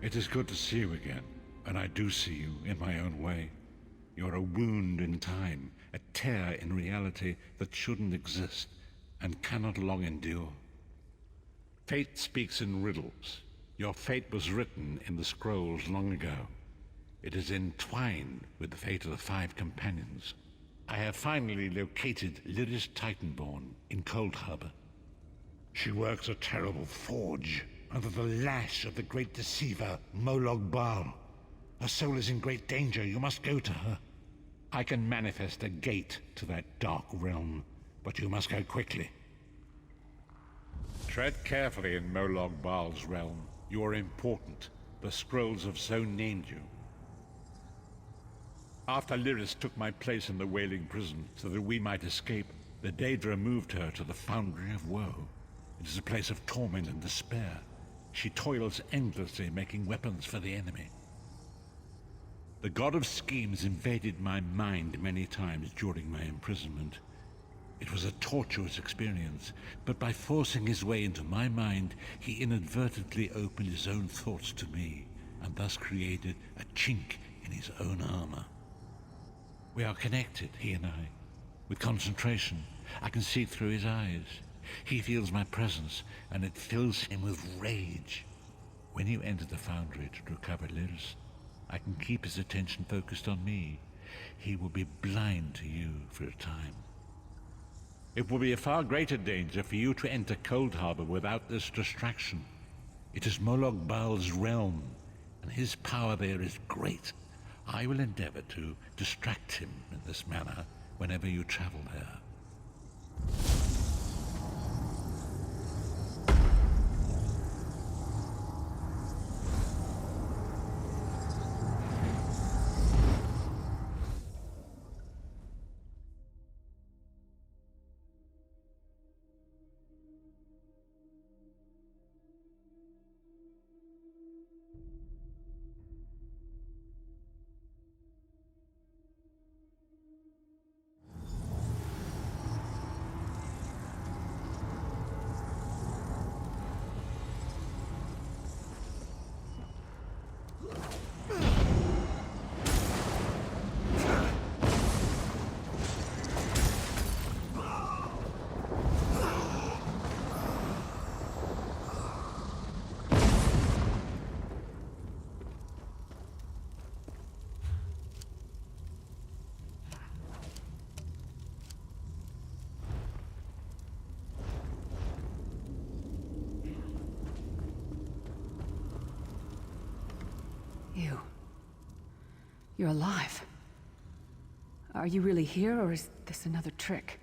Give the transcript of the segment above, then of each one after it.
It is good to see you again, and I do see you in my own way. You're a wound in time, a tear in reality that shouldn't exist and cannot long endure. Fate speaks in riddles. Your fate was written in the scrolls long ago. It is entwined with the fate of the 5 companions. I have finally located Lyris Titanborn in Cold Harbor. She works a terrible forge under the lash of the great deceiver, Molog Baal. Her soul is in great danger. You must go to her. I can manifest a gate to that dark realm, but you must go quickly. Tread carefully in Molog Baal's realm. You are important. The scrolls have so named you. After Lyris took my place in the Wailing Prison so that we might escape, the Daedra moved her to the Foundry of Woe. It is a place of torment and despair. She toils endlessly making weapons for the enemy. The God of Schemes invaded my mind many times during my imprisonment. It was a tortuous experience, but by forcing his way into my mind, he inadvertently opened his own thoughts to me, and thus created a chink in his own armor. We are connected, he and I. With concentration, I can see through his eyes. He feels my presence, and it fills him with rage. When you enter the Foundry to recover Lyris, I can keep his attention focused on me. He will be blind to you for a time. It will be a far greater danger for you to enter Cold Harbor without this distraction. It is Molog Baal's realm, and his power there is great. I will endeavor to distract him in this manner whenever you travel there. You're alive. Are you really here, or is this another trick?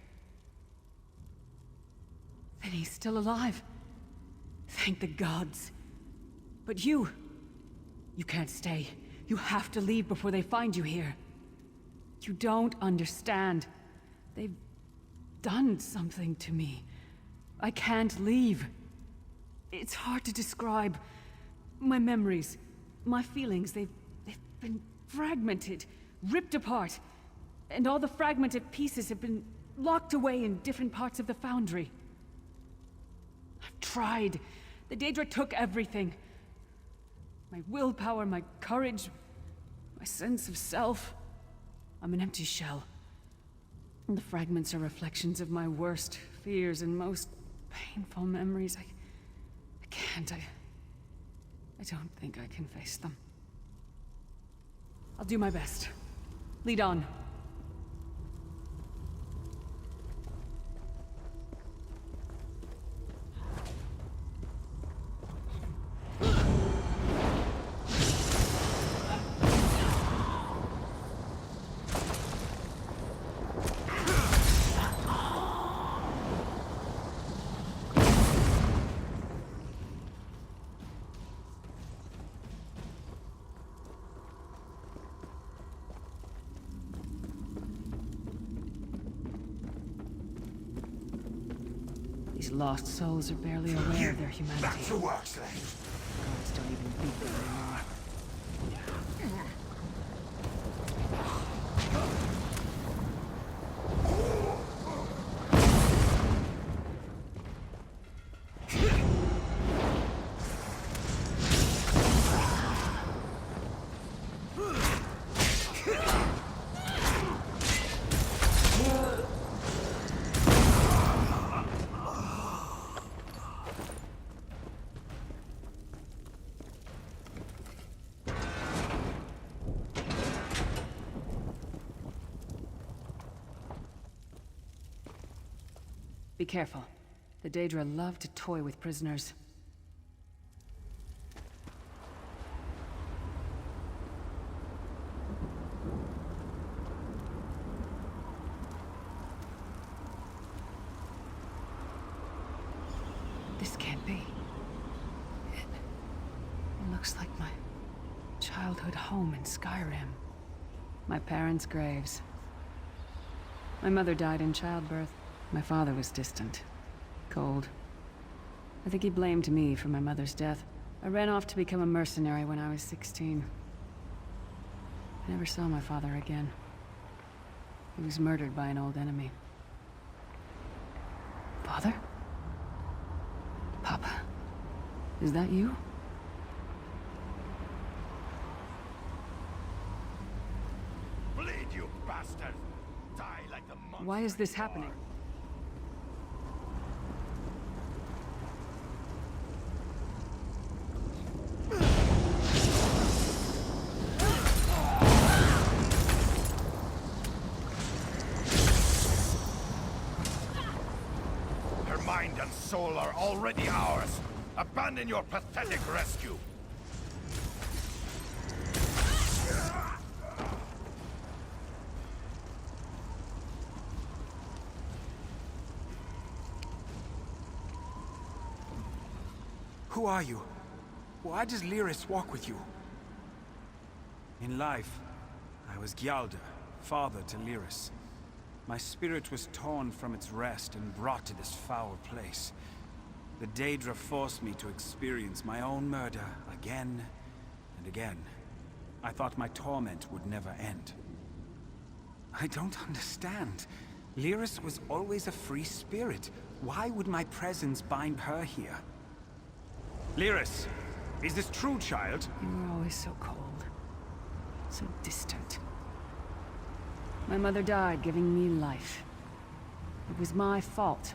Then he's still alive. Thank the gods. But you can't stay. You have to leave before they find you here. You don't understand. They've done something to me. I can't leave. It's hard to describe. My memories, my feelings, they've been fragmented, ripped apart, and all the fragmented pieces have been locked away in different parts of the Foundry. I've tried. The Daedra took everything. My willpower, my courage, my sense of self. I'm an empty shell. And the fragments are reflections of my worst fears and most painful memories. I can't. I don't think I can face them. I'll do my best. Lead on. These lost souls are barely aware of their humanity. Back to work, slave. Gods don't even think that they are. Be careful. The Daedra love to toy with prisoners. This can't be. It looks like my childhood home in Skyrim. My parents' graves. My mother died in childbirth. My father was distant. Cold. I think he blamed me for my mother's death. I ran off to become a mercenary when I was 16. I never saw my father again. He was murdered by an old enemy. Father? Papa? Is that you? Bleed, you bastard! Die like the monster. Why is this you are. happening? Her mind and soul are already ours. Abandon your pathetic rescue. Who are you? Why does Lyris walk with you? In life, I was Gyalda, father to Lyris. My spirit was torn from its rest and brought to this foul place. The Daedra forced me to experience my own murder again and again. I thought my torment would never end. I don't understand. Lyris was always a free spirit. Why would my presence bind her here? Lyris, is this true, child? You were always so cold. So distant. My mother died giving me life. It was my fault.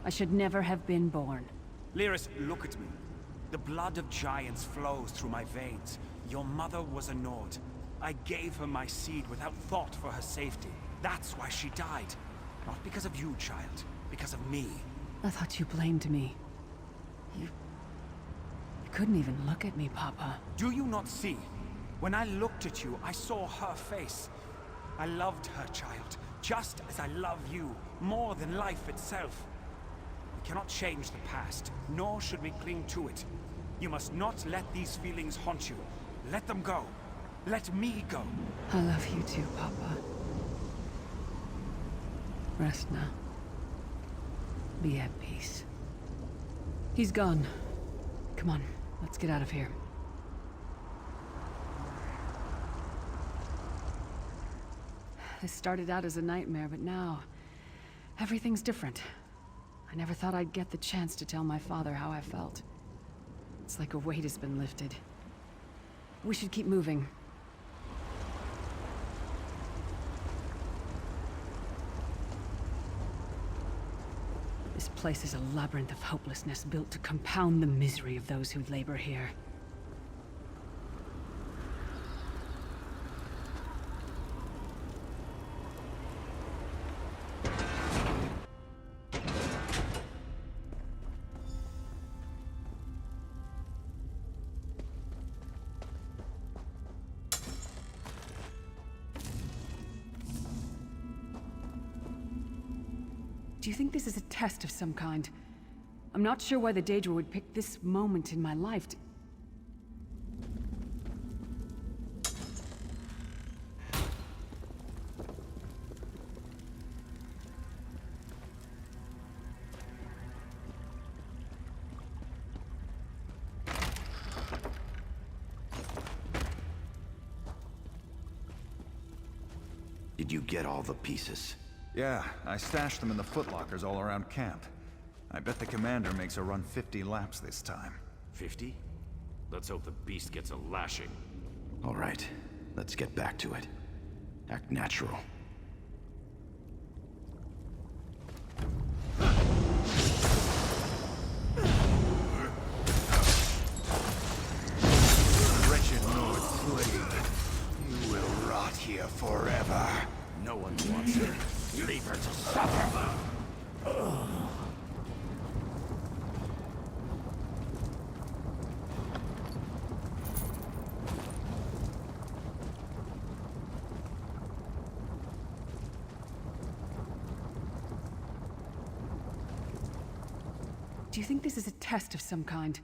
I should never have been born. Lyris, look at me. The blood of giants flows through my veins. Your mother was a Nord. I gave her my seed without thought for her safety. That's why she died. Not because of you, child. Because of me. I thought you blamed me. You couldn't even look at me, Papa. Do you not see? When I looked at you, I saw her face. I loved her, child. Just as I love you. More than life itself. We cannot change the past, nor should we cling to it. You must not let these feelings haunt you. Let them go. Let me go. I love you too, Papa. Rest now. Be at peace. He's gone. Come on, let's get out of here. This started out as a nightmare, but now everything's different. I never thought I'd get the chance to tell my father how I felt. It's like a weight has been lifted. We should keep moving. This place is a labyrinth of hopelessness built to compound the misery of those who labor here. Do you think this is a test of some kind? I'm not sure why the Daedra would pick this moment in my life to... Did you get all the pieces? Yeah, I stashed them in the footlockers all around camp. I bet the commander makes her run 50 laps this time. 50? Let's hope the beast gets a lashing. All right, let's get back to it. Act natural. Wretched Nord slave. You will rot here forever. No one wants her. Leave her to suffer. Do you think this is a test of some kind?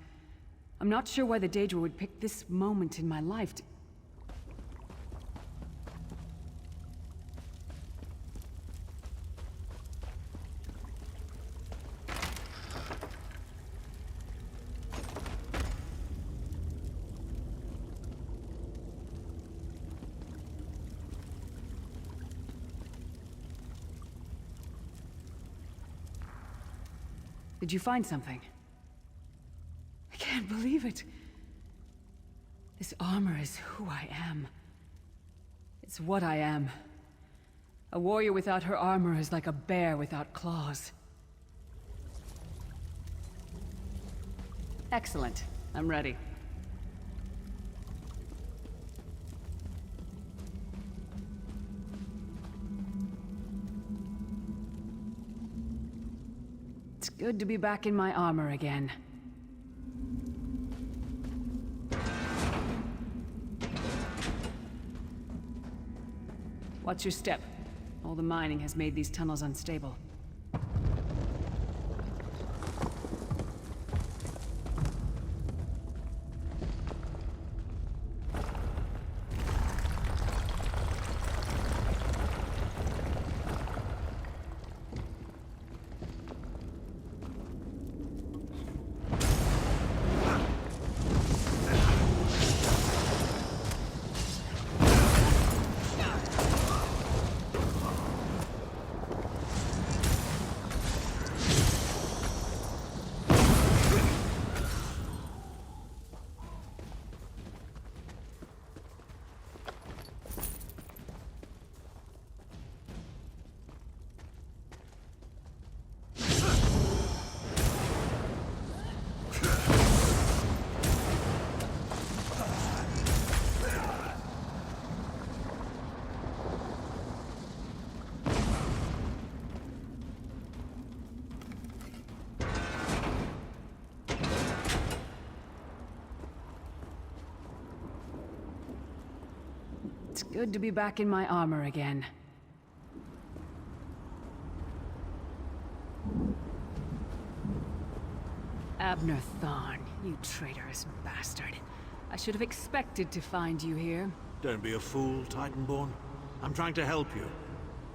I'm not sure why the Daedra would pick this moment in my life to... Did you find something? I can't believe it. This armor is who I am. It's what I am. A warrior without her armor is like a bear without claws. Excellent. I'm ready. It's good to be back in my armor again. Watch your step. All the mining has made these tunnels unstable. It's good to be back in my armor again. Abner Thorn, you traitorous bastard. I should have expected to find you here. Don't be a fool, Titanborn. I'm trying to help you.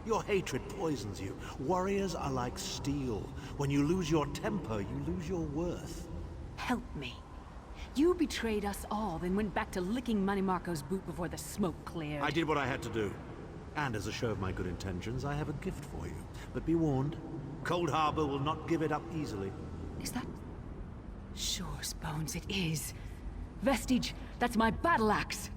Your hatred poisons you. Warriors are like steel. When you lose your temper, you lose your worth. Help me. You betrayed us all, then went back to licking Money Marco's boot before the smoke cleared. I did what I had to do. And as a show of my good intentions, I have a gift for you. But be warned, Cold Harbor will not give it up easily. Is that... Sure, Bones, it is. Vestige, that's my battle axe.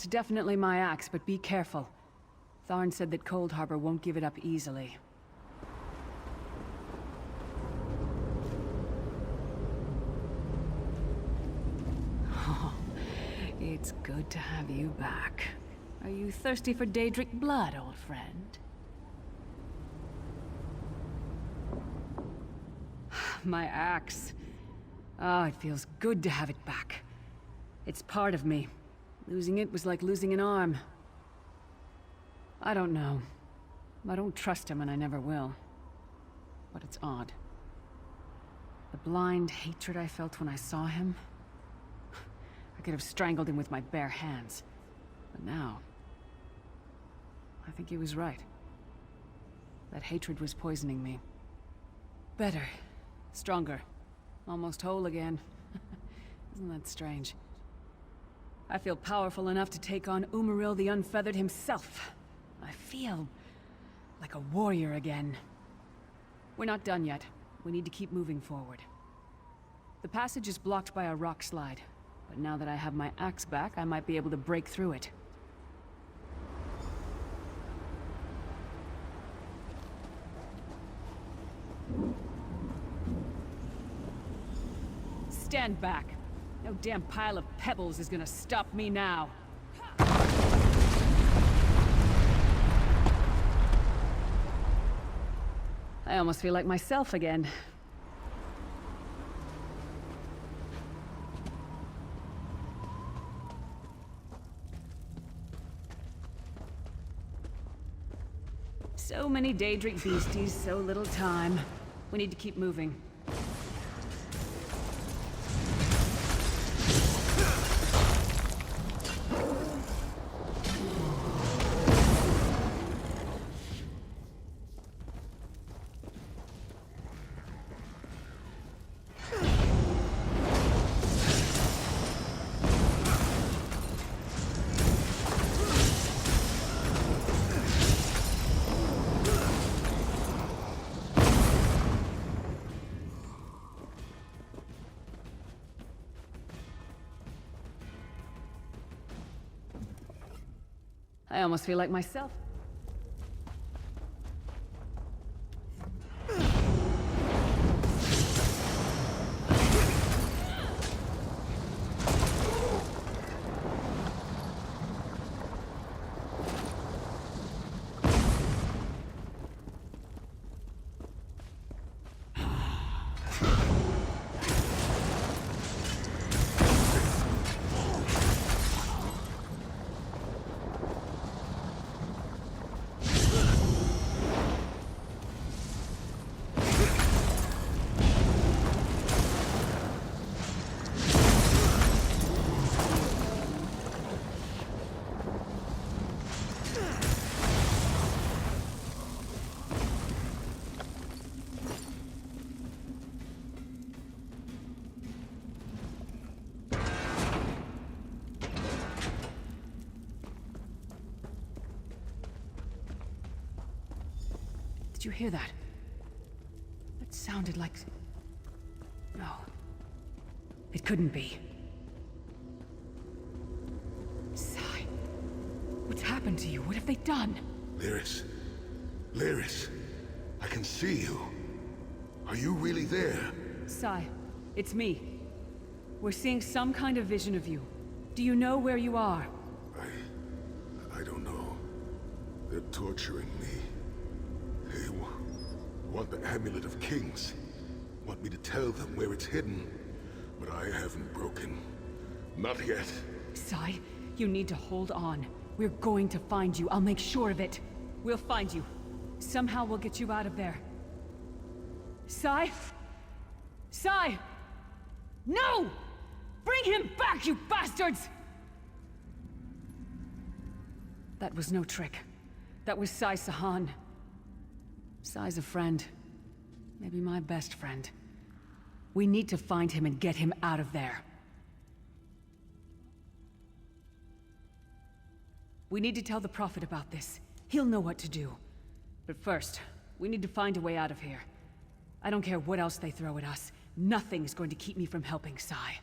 That's definitely my axe, but be careful. Tharn said that Cold Harbor won't give it up easily. Oh, it's good to have you back. Are you thirsty for Daedric blood, old friend? My axe. Oh, it feels good to have it back. It's part of me. Losing it was like losing an arm. I don't know. I don't trust him and I never will. But it's odd. The blind hatred I felt when I saw him... I could have strangled him with my bare hands. But now... I think he was right. That hatred was poisoning me. Better. Stronger. Almost whole again. Isn't that strange? I feel powerful enough to take on Umaril the Unfeathered himself. I feel like a warrior again. We're not done yet. We need to keep moving forward. The passage is blocked by a rock slide, but now that I have my axe back, I might be able to break through it. Stand back. No damn pile of pebbles is gonna stop me now. I almost feel like myself again. So many Daedric beasties, so little time. We need to keep moving. I almost feel like myself. Did you hear that? That sounded like... No. It couldn't be. Sai. What's happened to you? What have they done? Lyris. Lyris. I can see you. Are you really there? Sai, it's me. We're seeing some kind of vision of you. Do you know where you are? I don't know. They're torturing me. They want the Amulet of Kings. Want me to tell them where it's hidden. But I haven't broken. Not yet. Sai, you need to hold on. We're going to find you. I'll make sure of it. We'll find you. Somehow we'll get you out of there. Sai? Sai! No! Bring him back, you bastards! That was no trick. That was Sai Sahan. Sai's a friend. Maybe my best friend. We need to find him and get him out of there. We need to tell the Prophet about this. He'll know what to do. But first, we need to find a way out of here. I don't care what else they throw at us. Nothing's going to keep me from helping Sai.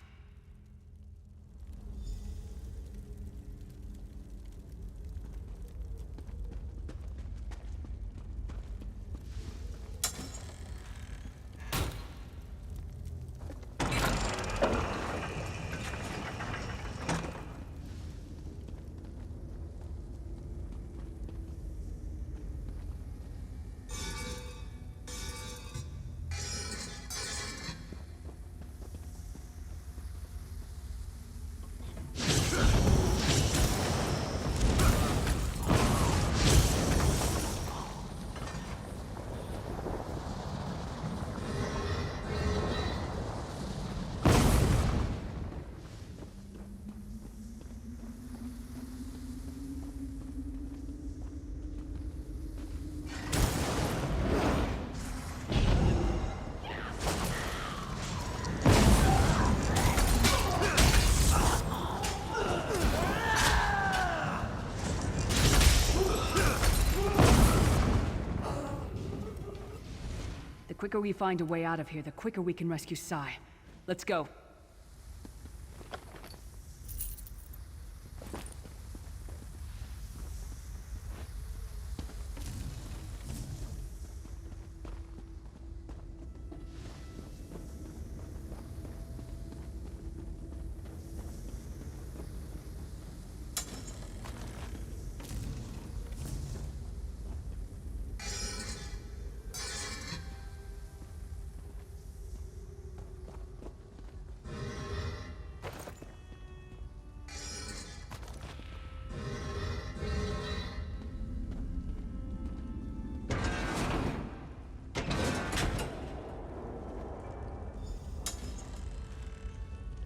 quicker we find a way out of here, the quicker we can rescue Sai. Let's go.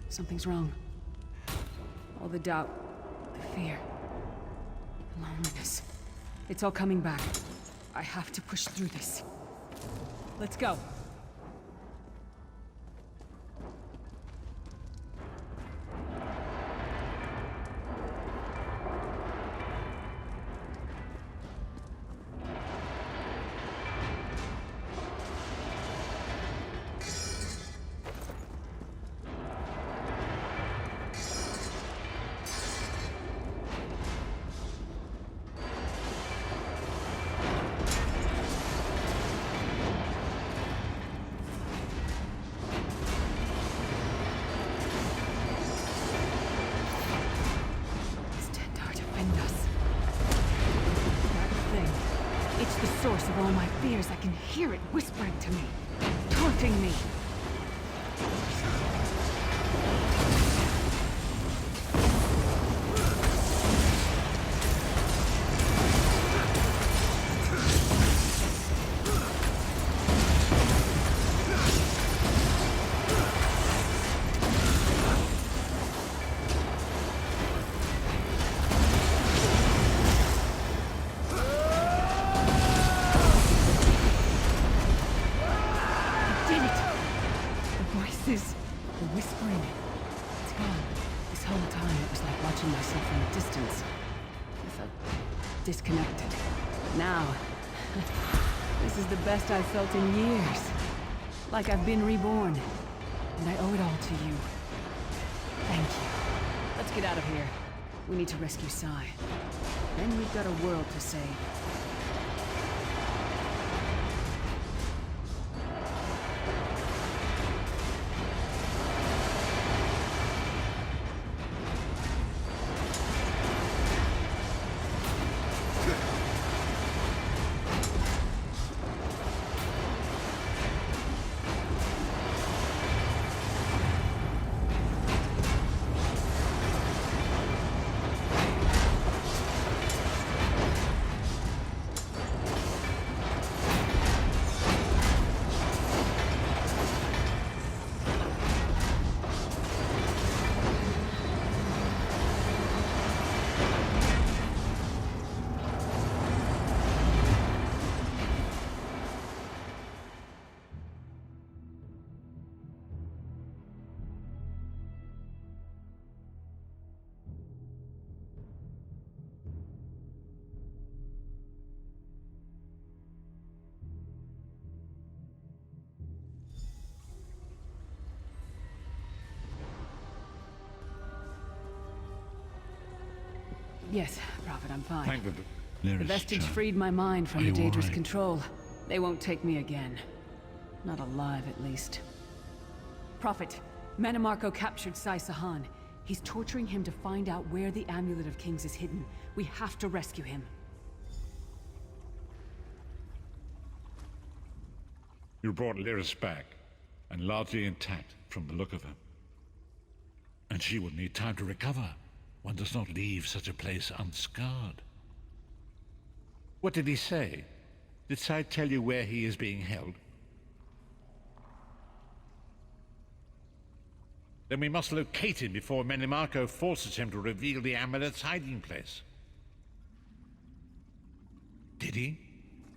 Something's wrong. All the doubt, the fear, the loneliness. It's all coming back. I have to push through this. Let's go. Source of all my fears, I can hear it whispering to me, taunting me. The whispering. It's gone. This whole time it was like watching myself from a distance. I felt disconnected. Now, this is the best I've felt in years. Like I've been reborn. And I owe it all to you. Thank you. Let's get out of here. We need to rescue Sai. Then we've got a world to save. Yes, Prophet, I'm fine. Thank The Lyris, vestige child. freed my mind from Are the you all Daedra's right? control. They won't take me again. Not alive, at least. Prophet, Manamarco captured Sai Sahan. He's torturing him to find out where the Amulet of Kings is hidden. We have to rescue him. You brought Lyris back, and largely intact from the look of her. And she will need time to recover. One does not leave such a place unscarred. What did he say? Did Sai tell you where he is being held? Then we must locate him before Menimarco forces him to reveal the amulet's hiding place. Did he?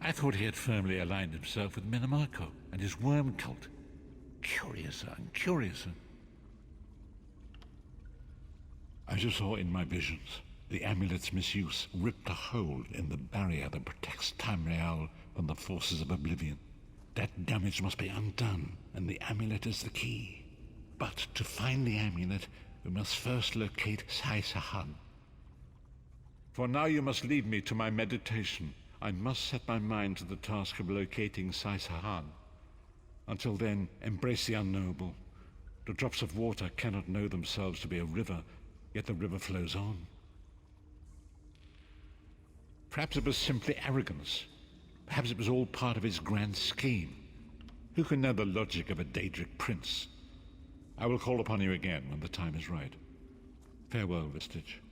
I thought he had firmly aligned himself with Menimarco and his worm cult. Curiouser and curiouser. As you saw in my visions, the amulet's misuse ripped a hole in the barrier that protects Tamriel from the forces of oblivion. That damage must be undone, and the amulet is the key. But to find the amulet, we must first locate Sai Sahan. For now you must leave me to my meditation. I must set my mind to the task of locating Sai Sahan. Until then, embrace the unknowable. The drops of water cannot know themselves to be a river, yet the river flows on. Perhaps it was simply arrogance. Perhaps it was all part of his grand scheme. Who can know the logic of a Daedric prince? I will call upon you again when the time is right. Farewell, Vestige.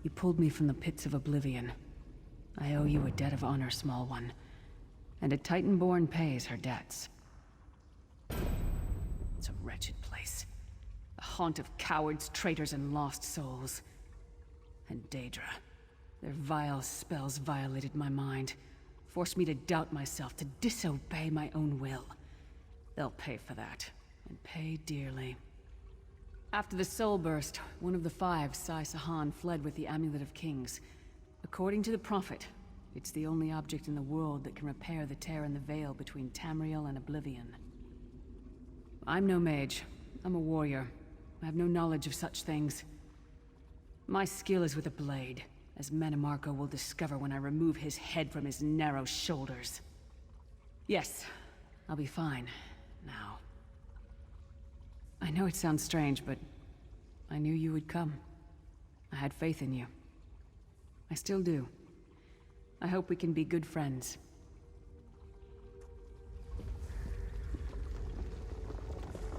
You pulled me from the pits of oblivion. I owe you a debt of honor, small one. And a Titanborn pays her debts. It's a wretched place. A haunt of cowards, traitors, and lost souls. And Daedra. Their vile spells violated my mind. Forced me to doubt myself, to disobey my own will. They'll pay for that. And pay dearly. After the Soul Burst, one of the five, Sai Sahan, fled with the Amulet of Kings. According to the Prophet, it's the only object in the world that can repair the tear in the veil between Tamriel and Oblivion. I'm no mage. I'm a warrior. I have no knowledge of such things. My skill is with a blade, as Menimarco will discover when I remove his head from his narrow shoulders. Yes, I'll be fine, now. I know it sounds strange, but I knew you would come. I had faith in you. I still do. I hope we can be good friends.